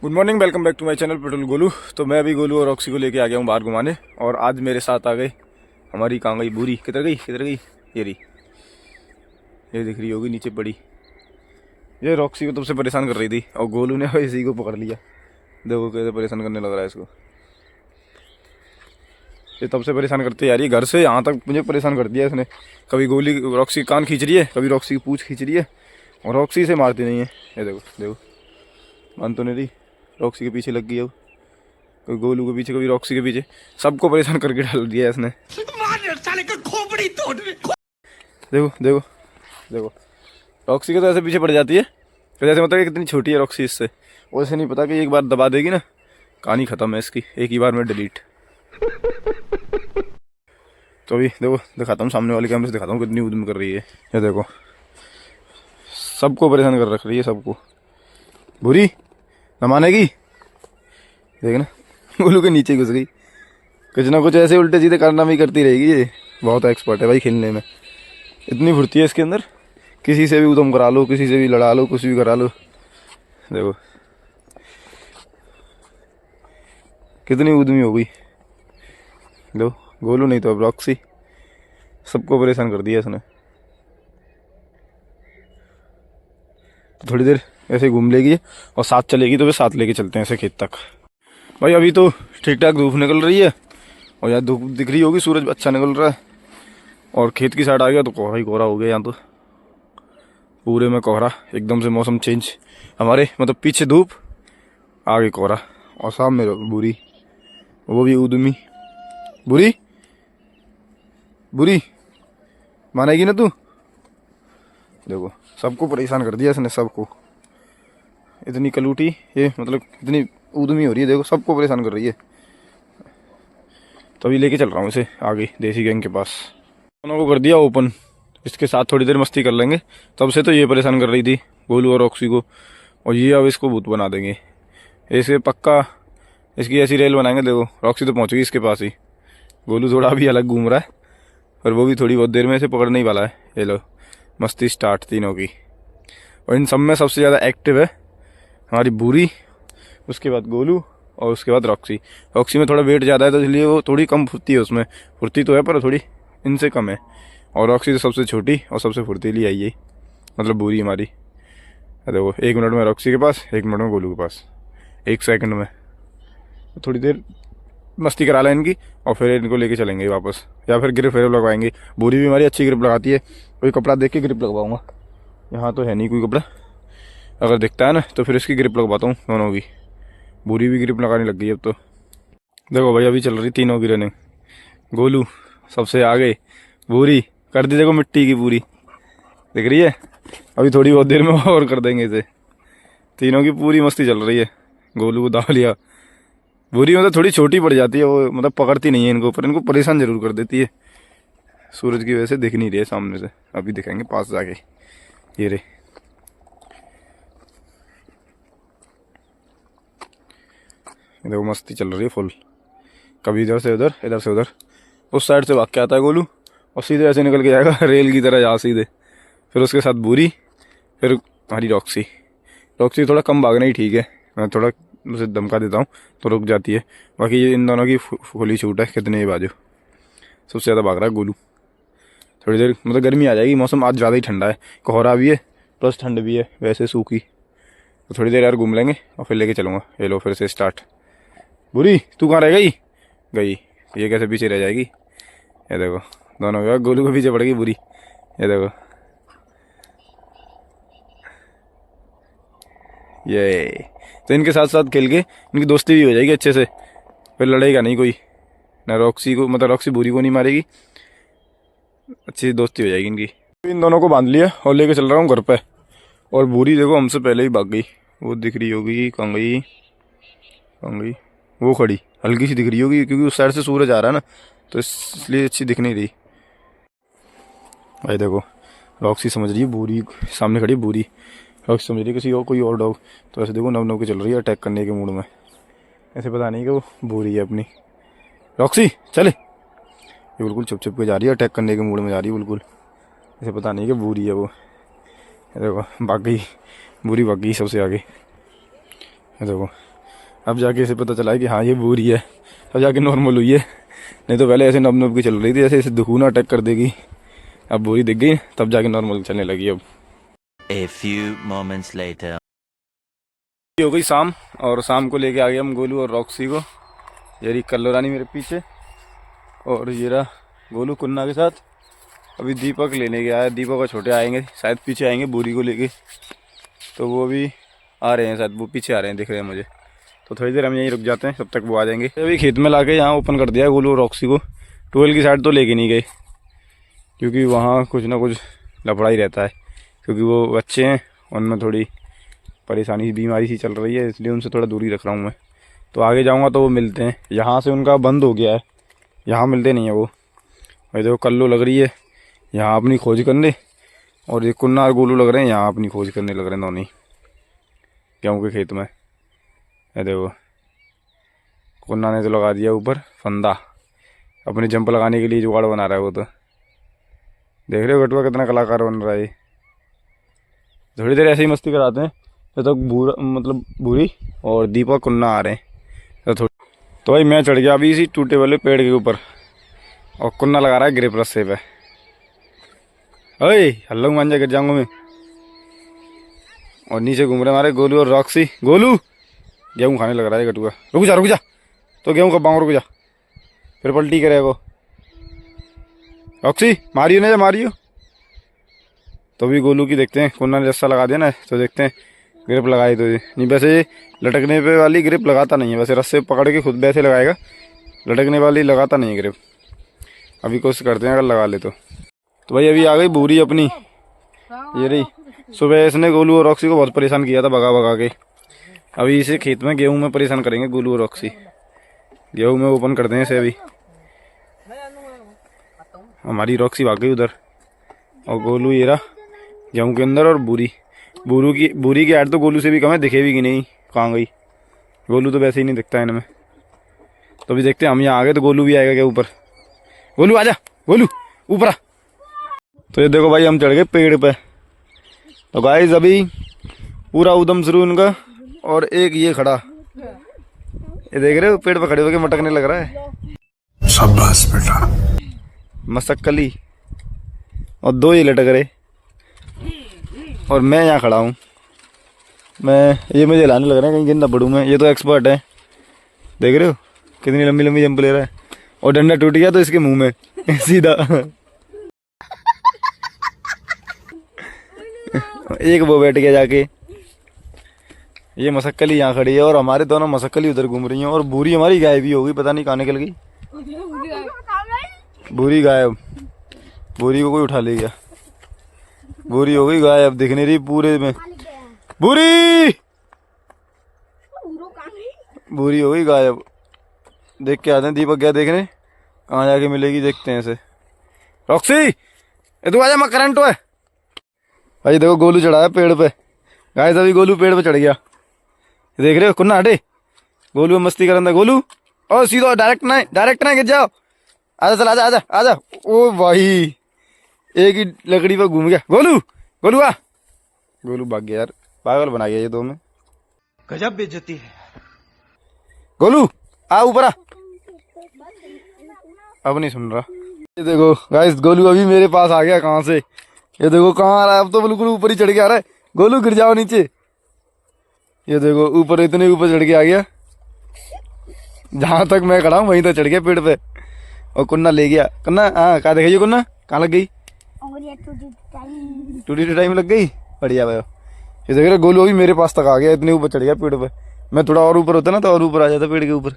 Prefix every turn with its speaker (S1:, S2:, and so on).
S1: Good morning, welcome back to my channel petrol Golu. तो मैं अभी गोलू और रॉक्सी को लेके आ गया हूँ बाहर घुमाने। और आज मेरे साथ आ गए हमारी कहाँ गई बूरी, किधर गई ये रही, ये दिख रही होगी नीचे पड़ी। ये रॉक्सी को तब से परेशान कर रही थी और गोलू ने इसी को पकड़ लिया। देखो कैसे परेशान करने लग रहा है इसको। ये तब से परेशान करते यार, ये घर से यहाँ तक मुझे परेशान कर दिया इसने। कभी गोली रॉक्सी कान खींच रही है, कभी रॉक्सी की पूँछ खींच रही है और रॉक्सी से मारती नहीं है। ये देखो देखो, मान तो नहीं रही, रॉक्सी के पीछे लग गई अब, कभी गोलू के पीछे कभी रॉक्सी के पीछे, सबको परेशान करके डाल दिया इसने। देखो देखो देखो, रॉक्सी के तो ऐसे पीछे पड़ जाती है तो जैसे मतलब कितनी छोटी है रॉक्सी इससे, और ऐसे नहीं पता कि एक बार दबा देगी ना कहानी खत्म है इसकी, एक ही बार में डिलीट। तो अभी देखो दिखाता हूँ, सामने वाले कैमरे से दिखाता हूँ कितनी उद्यम कर रही है। ये देखो सबको परेशान कर रख रही है, सबको। बुरी न मानेगी, देख ना गोलू के नीचे घुस गई। कुछ ना कुछ ऐसे उल्टे सीधे कारनामे करती रहेगी ये। बहुत एक्सपर्ट है भाई खेलने में, इतनी फुर्ती है इसके अंदर। किसी से भी उदम करा लो, किसी से भी लड़ा लो, कुछ भी करा लो। देखो कितनी उद्यमी हो गई। देखो गोलू नहीं तो अब रॉक्सी, सबको परेशान कर दिया इसने। तो थोड़ी देर ऐसे घूम लेगी और साथ चलेगी तो फिर साथ लेके चलते हैं ऐसे खेत तक। भाई अभी तो ठीक ठाक धूप निकल रही है और यहाँ धूप दिख रही होगी, सूरज अच्छा निकल रहा है। और खेत की साइड आ गया तो कोहरा ही कोहरा हो गया यहाँ तो, पूरे में कोहरा। एकदम से मौसम चेंज, हमारे मतलब पीछे धूप, आगे कोहरा और सामने बुरी, वो भी उद्यमी। बुरी बुरी मानेगी ना तू। देखो सबको परेशान कर दिया इसने, सबको। इतनी कलूटी ये, मतलब इतनी उद्यमी हो रही है, देखो सबको परेशान कर रही है। तो अभी लेके चल रहा हूँ इसे आगे देसी गैंग के पास। दोनों को कर दिया ओपन, इसके साथ थोड़ी देर मस्ती कर लेंगे। तब से तो ये परेशान कर रही थी गोलू और रॉक्सी को, और ये अब इसको भूत बना देंगे। ऐसे पक्का इसकी ऐसी रेल बनाएंगे। देखो रॉक्सी तो पहुँच गई इसके पास ही, गोलू थोड़ा अभी अलग घूम रहा है पर वो भी थोड़ी बहुत देर में इसे पकड़ने ही वाला है। ये लो मस्ती स्टार्ट तीनों की। और इन सब में सबसे ज़्यादा एक्टिव है हमारी बुरी, उसके बाद गोलू और उसके बाद रॉक्सी। रॉक्सी में थोड़ा वेट ज़्यादा है तो इसलिए वो थोड़ी कम फुर्ती है, उसमें फुर्ती तो है पर थोड़ी इनसे कम है। और रॉक्सी तो सबसे छोटी और सबसे फुर्तीली आई है, मतलब बुरी हमारी। देखो 1 मिनट में रॉक्सी के पास, 1 मिनट में गोलू के पास, 1 सेकंड में। थोड़ी देर मस्ती करा लें इनकी और फिर इनको लेके चलेंगे वापस, या फिर ग्रिप फिर लगवाएंगे। बुरी भी हमारी अच्छी ग्रिप लगाती है, कोई कपड़ा देख के ग्रिप लगवाऊंगा। यहाँ तो है नहीं कोई कपड़ा, अगर दिखता है ना तो फिर इसकी ग्रिप लगवाता हूँ दोनों की। बुरी भी ग्रिप लगाने लग गई अब तो। देखो भाई अभी चल रही तीनों की रनिंग। गोलू सबसे आगे, बुरी कर दी देखो मिट्टी की पूरी, दिख रही है। अभी थोड़ी बहुत देर में और कर देंगे इसे। तीनों की पूरी मस्ती चल रही है। गोलू को दाव लिया, बुरी मतलब थोड़ी छोटी पड़ जाती है वो, मतलब पकड़ती नहीं है इनको, पर इनको परेशान जरूर कर देती है। सूरज की वजह से दिख नहीं रही है सामने से, अभी दिखाएंगे पास जाके। ये रे देखो मस्ती चल रही है फुल, कभी इधर से उधर, इधर से उधर। उस साइड से भाग के आता है गोलू और सीधे ऐसे निकल के जाएगा रेल की तरह यहाँ सीधे। फिर उसके साथ बुरी, फिर हमारी रॉक्सी। रॉक्सी थोड़ा कम भागना ही ठीक है, मैं थोड़ा उसे धमका देता हूँ तो रुक जाती है। बाकी ये इन दोनों की खुली छूट है, कितने ही बाजू। सबसे ज़्यादा भाग रहा है गोलू। थोड़ी देर मतलब गर्मी आ जाएगी, मौसम आज ज़्यादा ही ठंडा है, कोहरा भी है प्लस ठंड भी है वैसे सूखी। तो थोड़ी देर यार घूम लेंगे और फिर लेके चलूँगा। ये लो फिर से स्टार्ट। बुरी तू कहाँ रह गई, ये कैसे पीछे रह जाएगी। ये देखो दोनों के गोलू को पीछे पड़ गई बुरी। ये देखो ये, तो इनके साथ साथ खेल के इनकी दोस्ती भी हो जाएगी अच्छे से, फिर लड़ेगा नहीं कोई ना रॉक्सी को, मतलब रॉक्सी बुरी को नहीं मारेगी, अच्छी दोस्ती हो जाएगी इनकी। इन दोनों को बांध लिया और लेके चल रहा हूँ घर पे। और बुरी देखो हमसे पहले ही भाग गई, वो दिख रही होगी कहाँ गई, कहाँ गई, वो खड़ी हल्की सी दिख रही होगी क्योंकि उस साइड से सूरज आ रहा है ना, तो इसलिए अच्छी दिख नहीं रही। भाई देखो रॉक्सी समझ रही है बुरी सामने खड़ी, बुरी रॉक्सी समझ रही है किसी और कोई और डॉग। तो ऐसे देखो नव के चल रही है अटैक करने के मूड में, ऐसे पता नहीं कि वो बुरी है अपनी। रॉक्सी चले, ये बिल्कुल छुप छुप के जा रही है, अटैक करने के मूड में जा रही है बिल्कुल, ऐसे पता नहीं कि बुरी है वो। देखो भाग गई बुरी, भाग गई सबसे आगे। देखो अब जाके इसे पता चला है कि हाँ ये बोरी है, अब जाके नॉर्मल हुई है। नहीं तो पहले ऐसे नब नब की चल रही थी, ऐसे ऐसे दुखूना अटैक कर देगी। अब बोरी दिख गई तब जाके नॉर्मल चलने लगी। अब
S2: A few moments later.
S1: हो गई शाम, और शाम को लेके आ गए हम गोलू और रॉक्सी को। ये रही कल्लो रानी मेरे पीछे, और ये रहा गोलू कुन्ना के साथ। अभी दीपक लेने गया है, दीपक और छोटे आएंगे शायद, पीछे आएंगे बोरी को लेके। तो वो भी आ रहे हैं शायद, वो पीछे आ रहे हैं दिख रहे हैं मुझे। तो थोड़ी देर हम यहीं रुक जाते हैं, तब तक वो आ जाएंगे। अभी खेत में लाके यहाँ ओपन कर दिया गोलू और रॉक्सी को। 12 की साइड तो लेके नहीं गए, क्योंकि वहाँ कुछ ना कुछ लफड़ा ही रहता है, क्योंकि वो बच्चे हैं, उनमें थोड़ी परेशानी बीमारी सी चल रही है, इसलिए उनसे थोड़ा दूरी रख रहा हूँ मैं। तो आगे जाऊँगा तो वो मिलते हैं, यहाँ से उनका बंद हो गया है, यहाँ मिलते नहीं है वो। भाई देखो कल्लो लग रही है यहाँ अपनी खोज करने, और ये कुन्ना और गोलू लग रहे हैं यहाँ अपनी खोज करने लग रहे हैं दोनों ही गेहूँ के खेत में। ये देखो कुन्ना ने तो लगा दिया ऊपर फंदा, अपनी जंप लगाने के लिए जुगाड़ बना रहा है वो। तो देख रहे हो गटुआ कितना कलाकार बन रहा है। थोड़ी देर ऐसे ही मस्ती कराते हैं जब तक मतलब बुरी और दीपक कुन्ना आ रहे हैं। तो भाई मैं चढ़ गया अभी इसी टूटे वाले पेड़ के ऊपर, और कुन्ना लगा रहा है ग्रिप रस्से पे। अरे हल्ला मान जा, गिर जाऊंगा मैं। और नीचे घूम रहे हमारे गोलू और रॉक्सी। गोलू गेहूँ खाने लग रहा है गटुआ, रुक जा तो गेहूँ कब पाऊँ, रुक जा फिर पलटी करेगा। रॉक्सी मारियो ना, मारियो। तो भी गोलू की देखते हैं, कुन्ना ने रस्सा लगा दिया ना, तो देखते हैं ग्रिप लगाई तो नहीं। वैसे लटकने पे वाली ग्रिप लगाता नहीं है, वैसे रस्से पकड़ के खुद वैसे लगाएगा, लटकने वाली लगाता नहीं है ग्रिप। अभी कोशिश करते हैं अगर लगा ले तो भाई अभी आ गई बोरी अपनी, ये रही। सुबह इसने गोलू और रॉक्सी को बहुत परेशान किया था भगा भगा के। अभी इसे खेत में गेहूं में परेशान करेंगे गोलू और रॉक्सी। गेहूं में ओपन करते हैं इसे अभी। हमारी रॉक्सी भाग गई उधर, और गोलू ये रहा गेहूं के अंदर। और बोरी की ऐड तो गोलू से भी कम है, दिखे भी कि नहीं कहाँ गई। गोलू तो वैसे ही नहीं दिखता है इनमें। तो अभी देखते हैं, हम यहाँ आ गए तो गोलू भी आएगा क्या ऊपर। गोलू आजा, गोलू ऊपर आ। तो ये देखो भाई हम चढ़ गए पेड़ पे। तो गाइस अभी पूरा उदम शुरू उनका, और एक ये खड़ा, ये देख रहे हो पेड़ पे खड़े होके मटकने लग रहा है।
S3: शाबाश बेटा।
S1: मसक्कली, और 2 ये लटक रहे, और मैं यहाँ खड़ा हूँ। ये मुझे हिलाने लग रहा है कहीं गिर ना पड़ूँ मैं। ये तो एक्सपर्ट है, देख रहे हो कितनी लंबी लंबी जंप ले रहा है। और डंडा टूट गया तो इसके मुंह में सीधा। एक वो बैठ गया जाके। ये मसक्कली यहाँ खड़ी है, और हमारे दोनों मसक्कली उधर घूम रही हैं। और बूरी हमारी गायब ही हो गई, पता नहीं कहाँ निकल गई। बूरी गायब, बूरी को कोई उठा ले गया। बूरी हो गई गायब, दिख नहीं रही पूरे में। बूरी हो गई गायब। देख के आते हैं, दीपक गया देखने कहाँ जाके मिलेगी, देखते हैं इसे। रॉक्सी तू आजा, मैं करंट है भाई। देखो गोलू चढ़ा है पेड़ पे। गाइस अभी गोलू पेड़ पे चढ़ गया, देख रहे हो। कुन्ना हटे, गोलू मस्ती करन था गोलू। और सीधा डायरेक्ट ना गिर जाओ। आजा चल, आजा आजा आजा। ओ भाई एक ही लकड़ी पर घूम गया गोलू आ। गोलू भाग गया यार, पागल बना गया ये दो में।
S3: गजब बेइज्जती है।
S1: गोलू आ ऊपर आ, अब नहीं सुन रहा। ये देखो गाइस गोलू अभी मेरे पास आ गया। कहाँ से, ये देखो कहाँ आ रहा है, अब तो बिल्कुल ऊपर ही चढ़ के आ रहा है। गोलू गिर जाओ नीचे। ये देखो ऊपर, इतने ऊपर चढ़ के आ गया, जहां तक मैं खड़ा हूँ वहीं तक चढ़ गया पेड़ पे। और कुन्ना ले गया। कुन्ना हाँ कहाँ देखा, ये कुन्ना कहाँ लग गई, टूटी टाइम लग गई। बढ़िया भाई, ये देख रहे गोलू अभी मेरे पास तक आ गया, इतने ऊपर चढ़ गया पेड़ पे। मैं थोड़ा और ऊपर होता ना तो और ऊपर आ जाता पेड़ के ऊपर।